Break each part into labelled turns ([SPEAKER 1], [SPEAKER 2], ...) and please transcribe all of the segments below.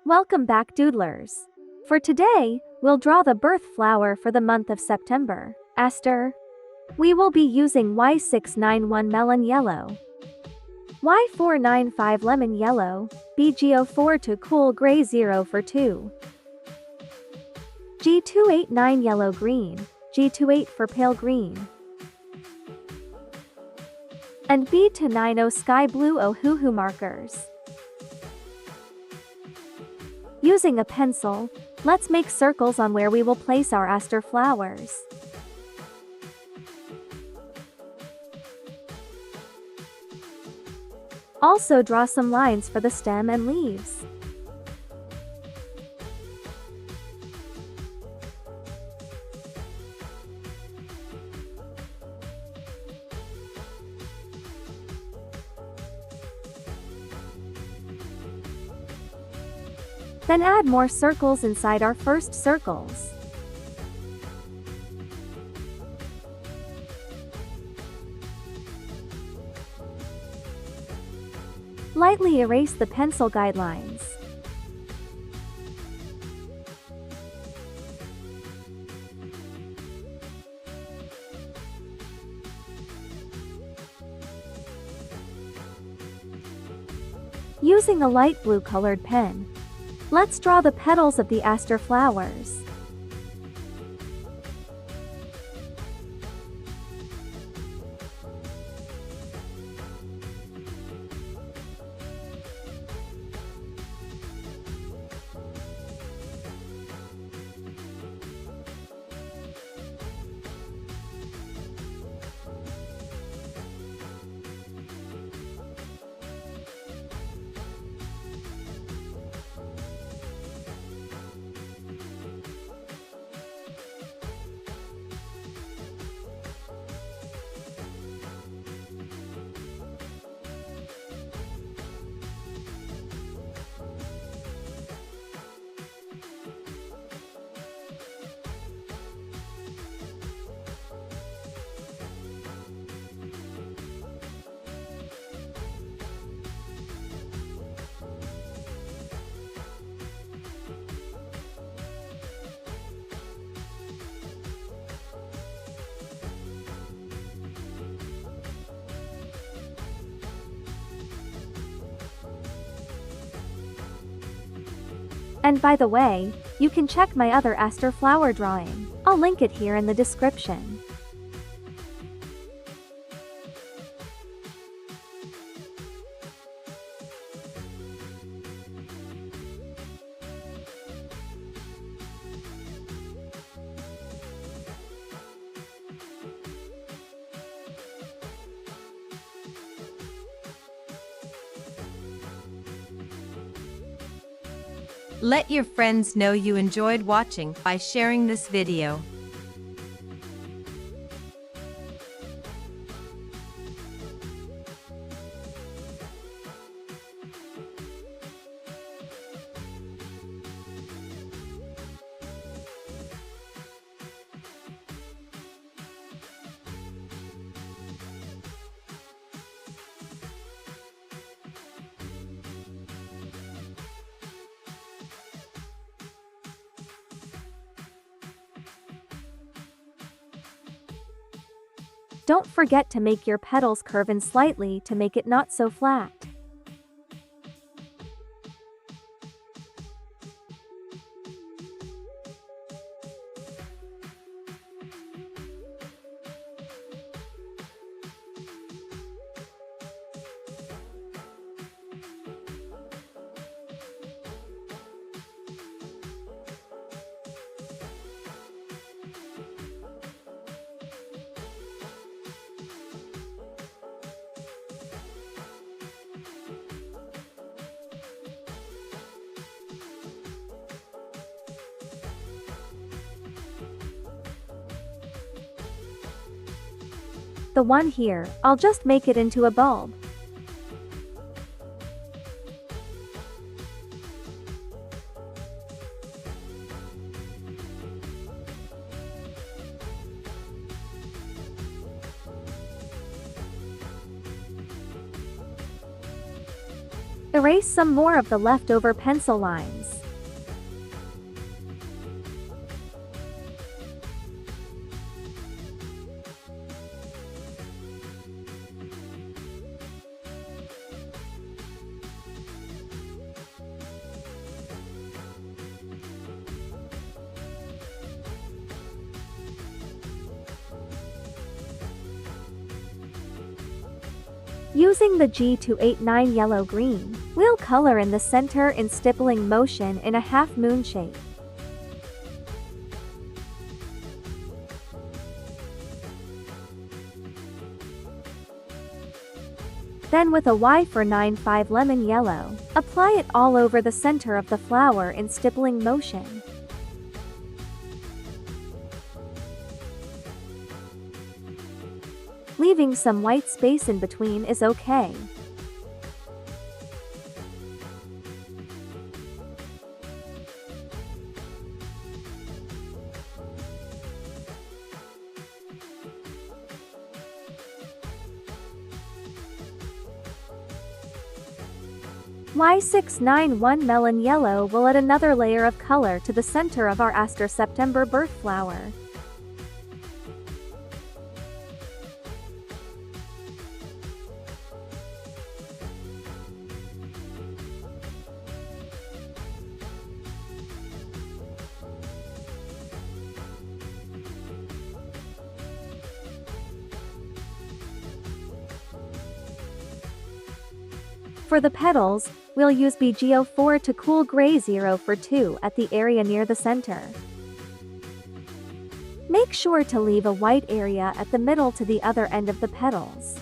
[SPEAKER 1] Welcome back, Doodlers. For today, we'll draw the birth flower for the month of September, Aster. We will be using Y691 Melon Yellow, Y495 Lemon Yellow, BG04 to Cool Gray 0 for 2, G289 Yellow Green, G28 for Pale Green, and B290 Sky Blue Ohuhu markers. Using a pencil, let's make circles on where we will place our aster flowers. Also draw some lines for the stem and leaves. Then add more circles inside our first circles. Lightly erase the pencil guidelines. Using a light blue colored pen, let's draw the petals of the aster flowers. And by the way, you can check my other aster flower drawing. I'll link it here in the description.
[SPEAKER 2] Let your friends know you enjoyed watching by sharing this video.
[SPEAKER 1] Don't forget to make your petals curve in slightly to make it not so flat. The one here, I'll just make it into a bulb. Erase some more of the leftover pencil lines. Using the G289 yellow-green, we'll color in the center in stippling motion in a half-moon shape. Then with a Y495 lemon yellow, apply it all over the center of the flower in stippling motion. Leaving some white space in between is okay. Y691 melon yellow will add another layer of color to the center of our Aster September birth flower. For the petals, we'll use BGO4 to cool gray 0 for 2 at the area near the center. Make sure to leave a white area at the middle to the other end of the petals.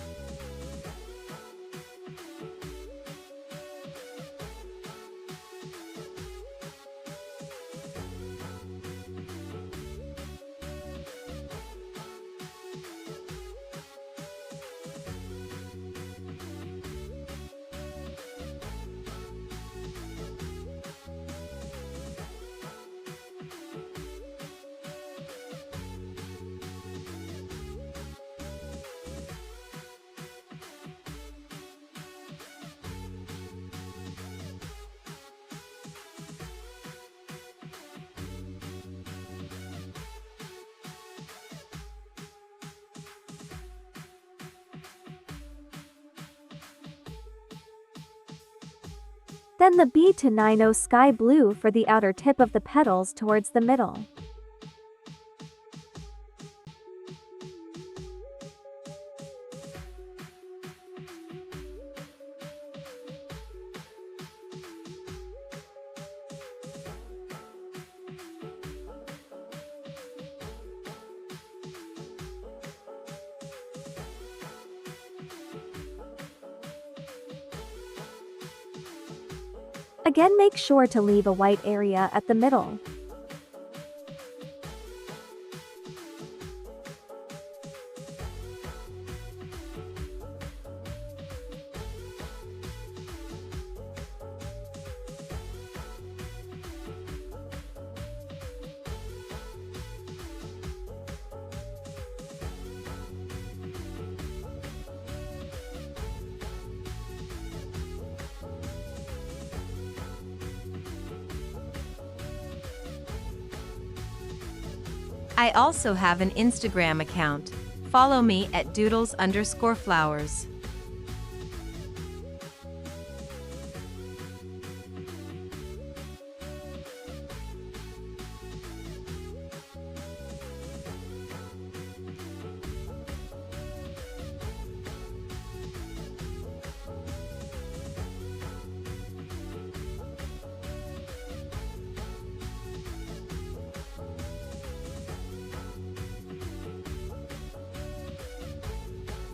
[SPEAKER 1] Then the B290 sky blue for the outer tip of the petals towards the middle. Again, make sure to leave a white area at the middle.
[SPEAKER 2] I also have an Instagram account. Follow me at Doodles_flowers.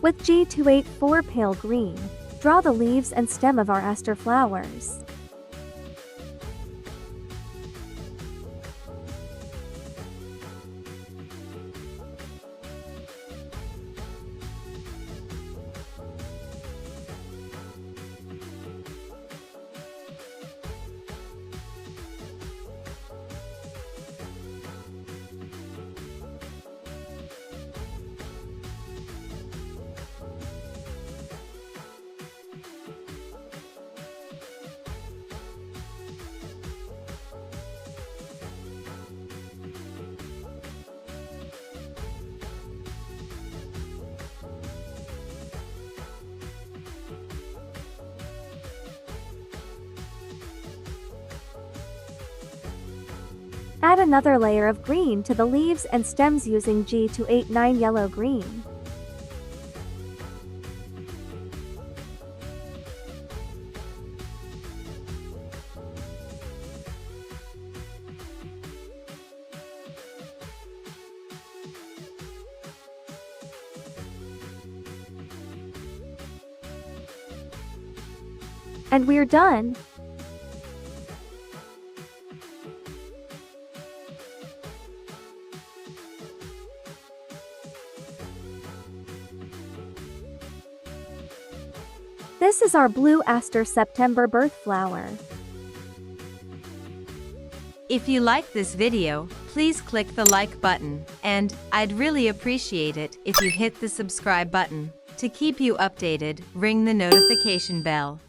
[SPEAKER 1] With G284 pale green, draw the leaves and stem of our aster flowers. Add another layer of green to the leaves and stems using G289 yellow green. And we're done! This is our blue Aster September birth flower.
[SPEAKER 2] If you like this video, please click the like button, and I'd really appreciate it if you hit the subscribe button. To keep you updated, ring the notification bell.